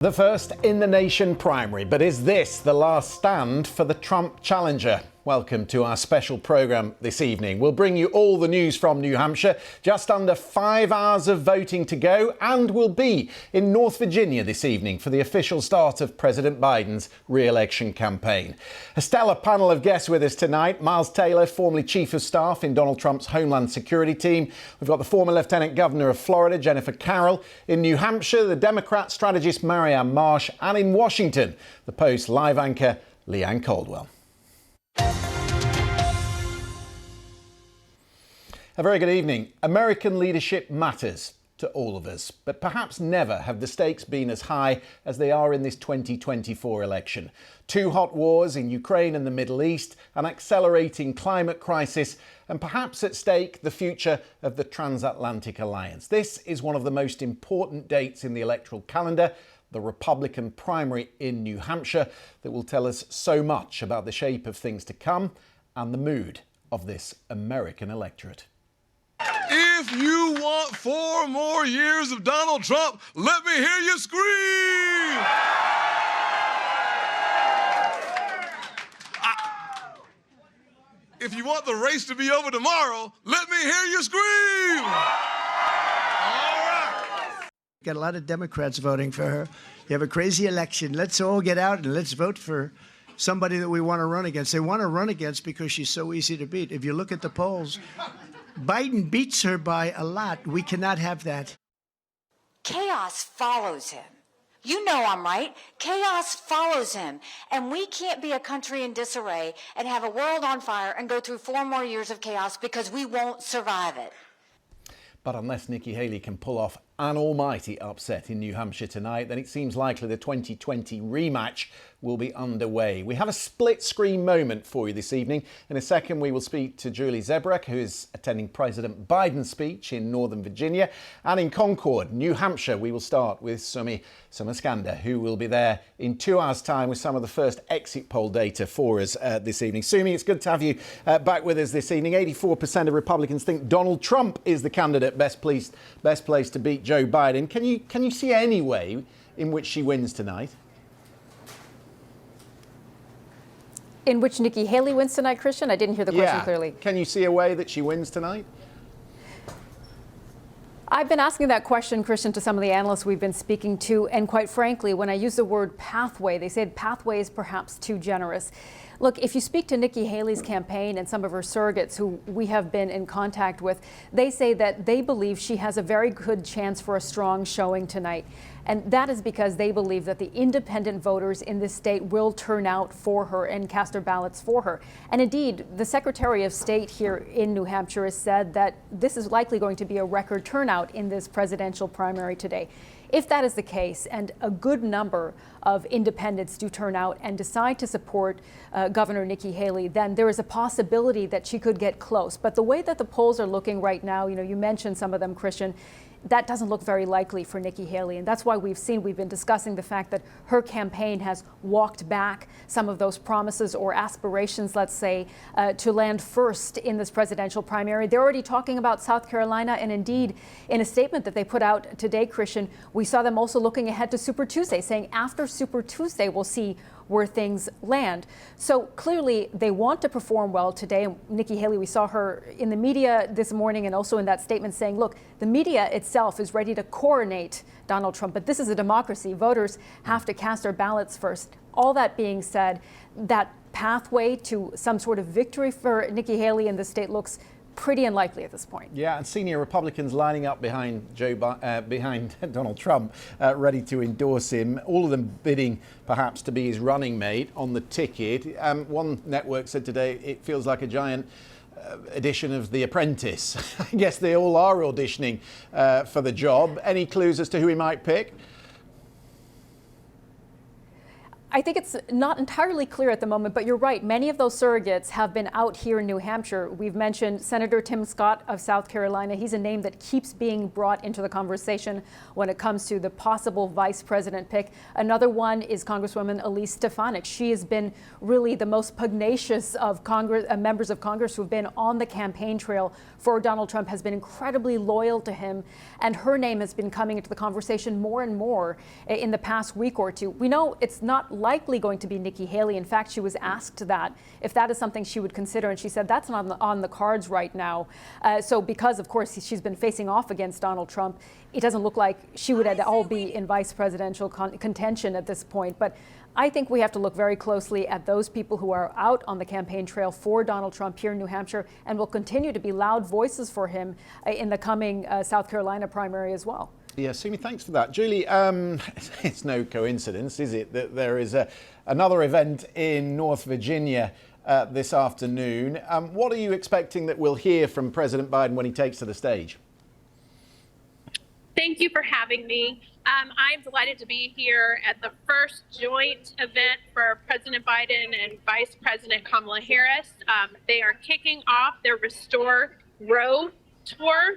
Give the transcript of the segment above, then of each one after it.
The first in the nation primary, but is this the last stand for the Trump challenger? Welcome to our special programme this evening. We'll bring you all the news from New Hampshire, just under 5 hours of voting to go, and we'll be in North Virginia this evening for the official start of President Biden's re-election campaign. A stellar panel of guests with us tonight. Miles Taylor, formerly Chief of Staff in Donald Trump's Homeland Security team. We've got the former Lieutenant Governor of Florida, Jennifer Carroll. In New Hampshire, the Democrat strategist Marianne Marsh. And in Washington, the Post live anchor Leanne Caldwell. A very good evening. American leadership matters to all of us, but perhaps never have the stakes been as high as they are in this 2024 election. Two hot wars in Ukraine and the Middle East, an accelerating climate crisis, and perhaps at stake the future of the transatlantic alliance. This is one of the most important dates in the electoral calendar, the Republican primary in New Hampshire, that will tell us so much about the shape of things to come and the mood of this American electorate. If you want 4 more years of Donald Trump, let me hear you scream! If you want the race to be over tomorrow, let me hear you scream! All right. Got a lot of Democrats voting for her. You have a crazy election. Let's all get out and let's vote for somebody that we want to run against. They want to run against because she's so easy to beat. If you look at the polls, Biden beats her by a lot. We cannot have that. Chaos follows him. You know I'm right. Chaos follows him. And we can't be a country in disarray and have a world on fire and go through 4 more years of chaos because we won't survive it. But unless Nikki Haley can pull off an almighty upset in New Hampshire tonight, then it seems likely the 2020 rematch will be underway. We have a split-screen moment for you this evening. In a second, we will speak to Julie Zebrek, who is attending President Biden's speech in Northern Virginia. And in Concord, New Hampshire, we will start with Sumi Somaskanda, who will be there in 2 hours' time with some of the first exit poll data for us this evening. Sumi, it's good to have you back with us this evening. 84% of Republicans think Donald Trump is the candidate best placed to beat Joe Biden. Can you see any way in which she wins tonight? In which Nikki Haley wins tonight, Christian? I didn't hear the question clearly. Can you see a way that she wins tonight? I've been asking that question, Christian, to some of the analysts we've been speaking to, and quite frankly, when I use the word pathway, they said pathway is perhaps too generous. Look, if you speak to Nikki Haley's campaign and some of her surrogates who we have been in contact with, they say that they believe she has a very good chance for a strong showing tonight. And that is because they believe that the independent voters in this state will turn out for her and cast their ballots for her. And indeed, the Secretary of State here in New Hampshire has said that this is likely going to be a record turnout in this presidential primary today. If that is the case, and a good number of independents do turn out and decide to support Governor Nikki Haley, then there is a possibility that she could get close. But the way that the polls are looking right now, you mentioned some of them, Christian, that doesn't look very likely for Nikki Haley. And that's why we've been discussing the fact that her campaign has walked back some of those promises or aspirations, let's say, to land first in this presidential primary. They're already talking about South Carolina. And indeed, in a statement that they put out today, Christian, we saw them also looking ahead to Super Tuesday, saying after Super Tuesday, we'll see where things land. So clearly they want to perform well today. And Nikki Haley, we saw her in the media this morning and also in that statement saying, look, the media itself is ready to coronate Donald Trump, but this is a democracy. Voters have to cast their ballots first. All that being said, that pathway to some sort of victory for Nikki Haley in the state looks pretty unlikely at this point. Yeah, and senior Republicans lining up behind behind Donald Trump, ready to endorse him, all of them bidding perhaps to be his running mate on the ticket. One network said today it feels like a giant edition of The Apprentice. I guess they all are auditioning for the job. Any clues as to who he might pick? I think it's not entirely clear at the moment, but you're right. Many of those surrogates have been out here in New Hampshire. We've mentioned Senator Tim Scott of South Carolina. He's a name that keeps being brought into the conversation when it comes to the possible vice president pick. Another one is Congresswoman Elise Stefanik. She has been really the most pugnacious of members of Congress who've been on the campaign trail for Donald Trump, has been incredibly loyal to him, and her name has been coming into the conversation more and more in the past week or two. We know it's not likely going to be Nikki Haley. In fact, she was asked that if that is something she would consider, and she said that's not on the cards right now. So because, of course, she's been facing off against Donald Trump, it doesn't look like she would at all be in vice presidential contention at this point. But I think we have to look very closely at those people who are out on the campaign trail for Donald Trump here in New Hampshire, and will continue to be loud voices for him in the coming South Carolina primary as well. Yeah, Sumi, thanks for that. Julie, it's no coincidence, is it, that there is another event in North Virginia this afternoon. What are you expecting that we'll hear from President Biden when he takes to the stage? Thank you for having me. I'm delighted to be here at the first joint event for President Biden and Vice President Kamala Harris. They are kicking off their Restore Roe tour.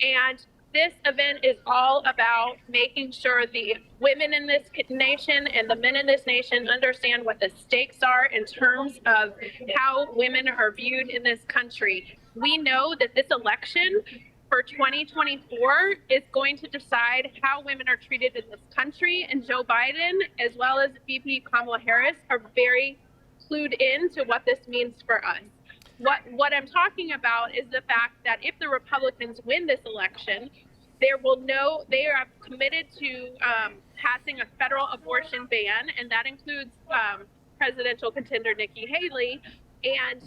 And this event is all about making sure the women in this nation and the men in this nation understand what the stakes are in terms of how women are viewed in this country. We know that this election for 2024 is going to decide how women are treated in this country, and Joe Biden, as well as VP Kamala Harris, are very clued in to what this means for us. What I'm talking about is the fact that if the Republicans win this election, they are committed to passing a federal abortion ban, and that includes presidential contender Nikki Haley. And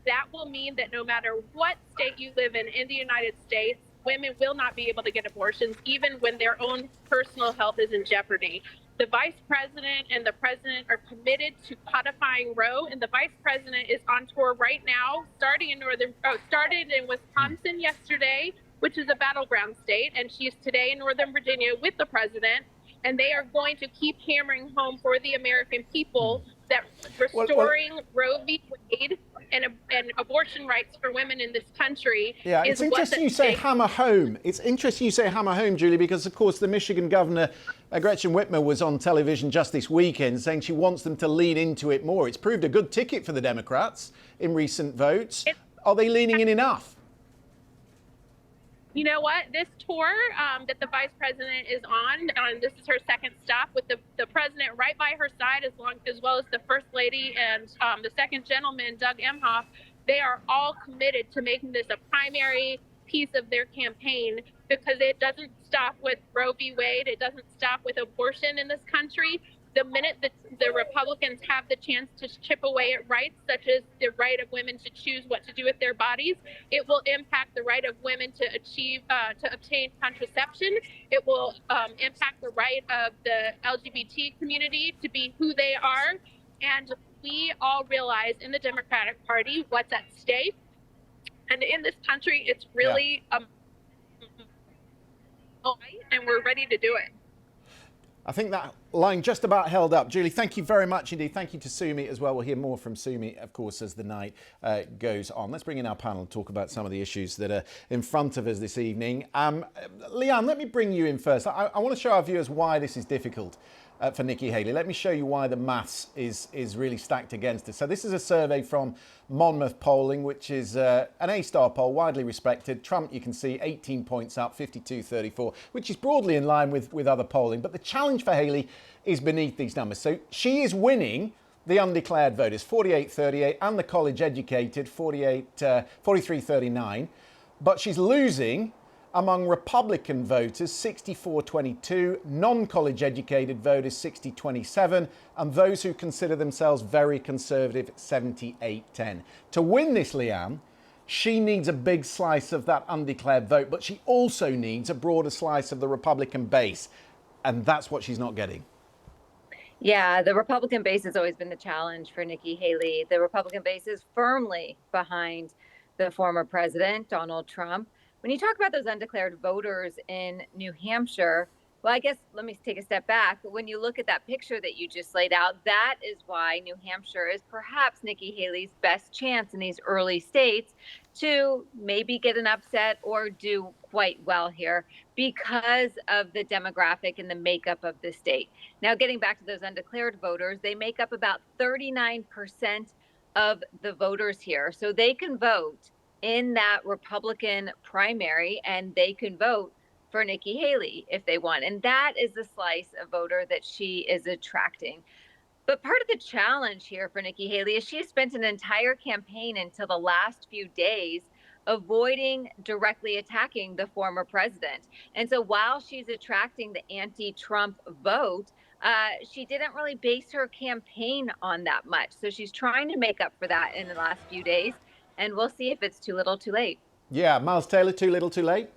that will mean that no matter what state you live in the United States, women will not be able to get abortions, even when their own personal health is in jeopardy. The vice president and the president are committed to codifying Roe, and the vice president is on tour right now, started in Wisconsin yesterday, which is a battleground state, and she's today in Northern Virginia with the president, and they are going to keep hammering home for the American people that restoring Roe v. Wade and abortion rights for women in this country. Yeah, it's interesting you say hammer home. It's interesting you say hammer home, Julie, because of course the Michigan governor, Gretchen Whitmer, was on television just this weekend saying she wants them to lean into it more. It's proved a good ticket for the Democrats in recent votes. Are they leaning in enough? You know what? This tour that the vice president is on, this is her second stop with the president right by her side, as well as the first lady and the second gentleman, Doug Emhoff. They are all committed to making this a primary piece of their campaign, because it doesn't stop with Roe v. Wade. It doesn't stop with abortion in this country. The minute that the Republicans have the chance to chip away at rights, such as the right of women to choose what to do with their bodies, it will impact the right of women to obtain contraception. It will impact the right of the LGBT community to be who they are. And we all realize in the Democratic Party what's at stake. And in this country, it's really and we're ready to do it. I think that line just about held up. Julie, thank you very much indeed. Thank you to Sumi as well. We'll hear more from Sumi, of course, as the night goes on. Let's bring in our panel and talk about some of the issues that are in front of us this evening. Leanne, let me bring you in first. I want to show our viewers why this is difficult for Nikki Haley. Let me show you why the maths is really stacked against her. So this is a survey from Monmouth Polling, which is an A-star poll, widely respected. Trump, you can see, 18 points up, 52-34, which is broadly in line with other polling. But the challenge for Haley is beneath these numbers. So she is winning the undeclared voters, 48-38, and the college-educated, 43-39. But she's losing among Republican voters, 64-22, non-college educated voters, 60-27, and those who consider themselves very conservative, 78-10. To win this, Leanne, she needs a big slice of that undeclared vote, but she also needs a broader slice of the Republican base, and that's what she's not getting. Yeah, the Republican base has always been the challenge for Nikki Haley. The Republican base is firmly behind the former president, Donald Trump. When you talk about those undeclared voters in New Hampshire, Well, I guess let me take a step back. When you look at that picture that you just laid out, that is why New Hampshire is perhaps Nikki Haley's best chance in these early states to maybe get an upset or do quite well here because of the demographic and the makeup of the state. Now, getting back to those undeclared voters, they make up about 39% of the voters here. So they can vote in that Republican primary and they can vote for Nikki Haley if they want. And that is the slice of voter that she is attracting. But part of the challenge here for Nikki Haley is she has spent an entire campaign until the last few days avoiding directly attacking the former president. And so while she's attracting the anti-Trump vote, she didn't really base her campaign on that much. So she's trying to make up for that in the last few days. And we'll see if it's too little too late. Yeah, Miles Taylor, too little too late?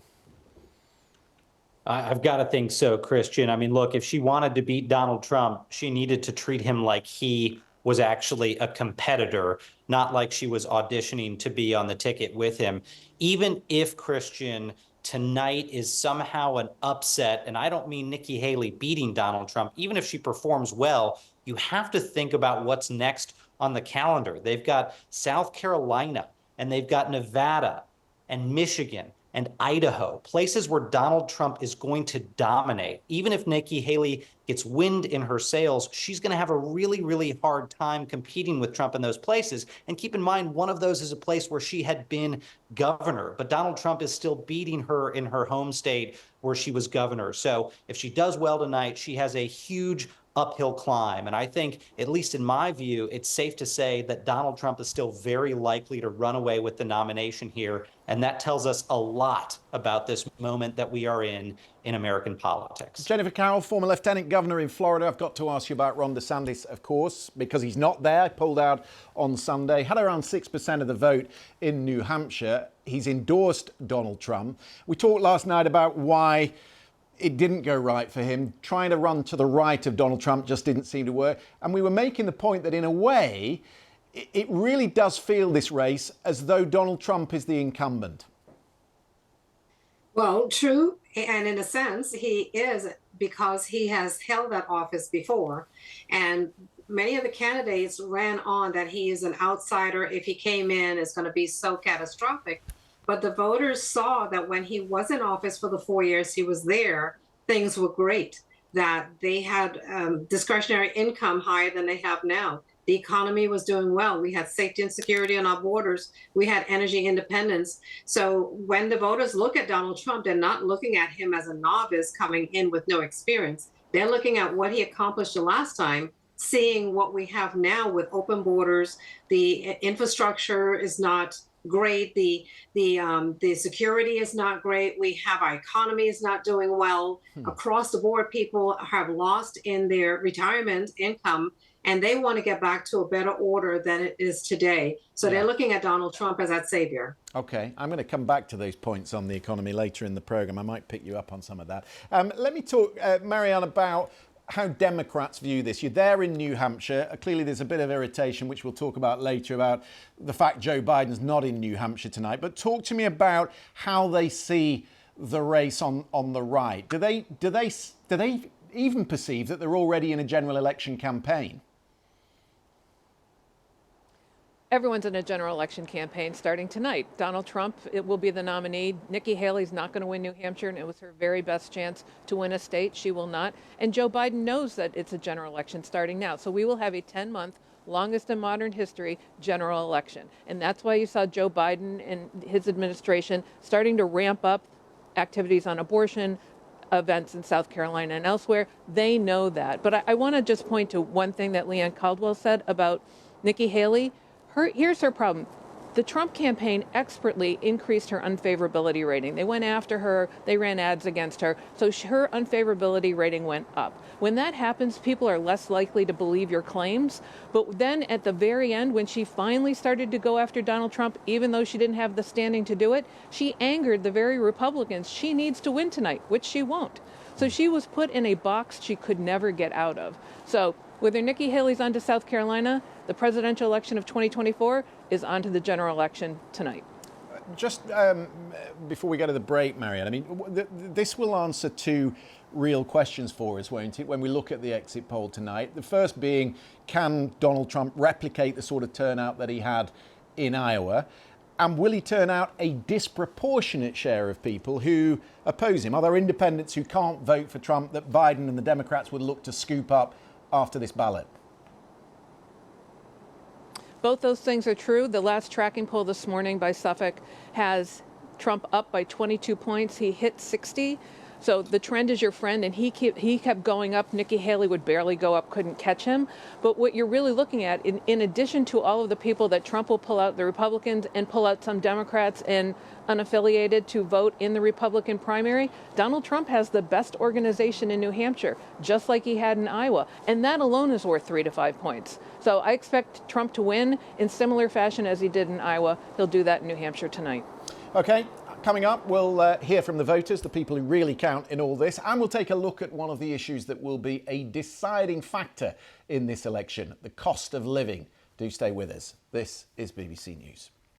I've got to think so, Christian. I mean, look, if she wanted to beat Donald Trump, she needed to treat him like he was actually a competitor, not like she was auditioning to be on the ticket with him. Even if, Christian, tonight is somehow an upset, and I don't mean Nikki Haley beating Donald Trump, even if she performs well, you have to think about what's next on the calendar. They've got South Carolina, and they've got Nevada and Michigan and Idaho, places where Donald Trump is going to dominate. Even if Nikki Haley gets wind in her sails, she's going to have a really, really hard time competing with Trump in those places. And keep in mind, one of those is a place where she had been governor, but Donald Trump is still beating her in her home state where she was governor. So if she does well tonight, she has a huge uphill climb. And I think, at least in my view, it's safe to say that Donald Trump is still very likely to run away with the nomination here. And that tells us a lot about this moment that we are in American politics. Jennifer Carroll, former Lieutenant Governor in Florida. I've got to ask you about Ron DeSantis, of course, because he's not there. Pulled out on Sunday. Had around 6% of the vote in New Hampshire. He's endorsed Donald Trump. We talked last night about why it didn't go right for him. Trying to run to the right of Donald Trump just didn't seem to work. And we were making the point that in a way, it really does feel, this race, as though Donald Trump is the incumbent. Well, true. And in a sense, he is, because he has held that office before. And many of the candidates ran on that he is an outsider. If he came in, it's going to be so catastrophic. But the voters saw that when he was in office for the 4 years he was there, things were great, that they had discretionary income higher than they have now. The economy was doing well. We had safety and security on our borders. We had energy independence. So when the voters look at Donald Trump, they're not looking at him as a novice coming in with no experience. They're looking at what he accomplished the last time, seeing what we have now with open borders. The infrastructure is not great. The security is not great. We have our economy is not doing well. Across the board, people have lost in their retirement income, and they want to get back to a better order than it is today. So they're looking at Donald Trump as that savior. OK, I'm going to come back to those points on the economy later in the programme. I might pick you up on some of that. Let me talk, Marianne, about how Democrats view this. You're there in New Hampshire. Clearly, there's a bit of irritation, which we'll talk about later, about the fact Joe Biden's not in New Hampshire tonight. But talk to me about how they see the race on the right. Do they even perceive that they're already in a general election campaign? Everyone's in a general election campaign starting tonight. Donald Trump, it will be the nominee. Nikki Haley's not going to win New Hampshire, and it was her very best chance to win a state. She will not. And Joe Biden knows that it's a general election starting now. So we will have a 10-month, longest in modern history, general election. And that's why you saw Joe Biden and his administration starting to ramp up activities on abortion, events in South Carolina and elsewhere. They know that. But I want to just point to one thing that Leanne Caldwell said about Nikki Haley. Here's her problem. The Trump campaign expertly increased her unfavorability rating. They went after her. They ran ads against her. So her unfavorability rating went up. When that happens, people are less likely to believe your claims. But then at the very end, when she finally started to go after Donald Trump, even though she didn't have the standing to do it, she angered the very Republicans she needs to win tonight, which she won't. So she was put in a box she could never get out of. So whether Nikki Haley's on to South Carolina, the presidential election of 2024 is on to the general election tonight. Just before we go to the break, Marianne, I mean, this will answer to real questions for us, won't it, when we look at the exit poll tonight? The first being, can Donald Trump replicate the sort of turnout that he had in Iowa? And will he turn out a disproportionate share of people who oppose him? Are there independents who can't vote for Trump that Biden and the Democrats would look to scoop up after this ballot? Both those things are true. The last tracking poll this morning by Suffolk has Trump up by 22 points. He hit 60. So the trend is your friend, and he kept going up. Nikki Haley would barely go up, couldn't catch him. But what you're really looking at, in addition to all of the people that Trump will pull out, the Republicans, and pull out some Democrats and unaffiliated to vote in the Republican primary, Donald Trump has the best organization in New Hampshire, just like he had in Iowa. And that alone is worth 3 to 5 points. So I expect Trump to win in similar fashion as he did in Iowa. He'll do that in New Hampshire tonight. OK. Coming up, we'll hear from the voters, the people who really count in all this, and we'll take a look at one of the issues that will be a deciding factor in this election, the cost of living. Do stay with us. This is BBC News.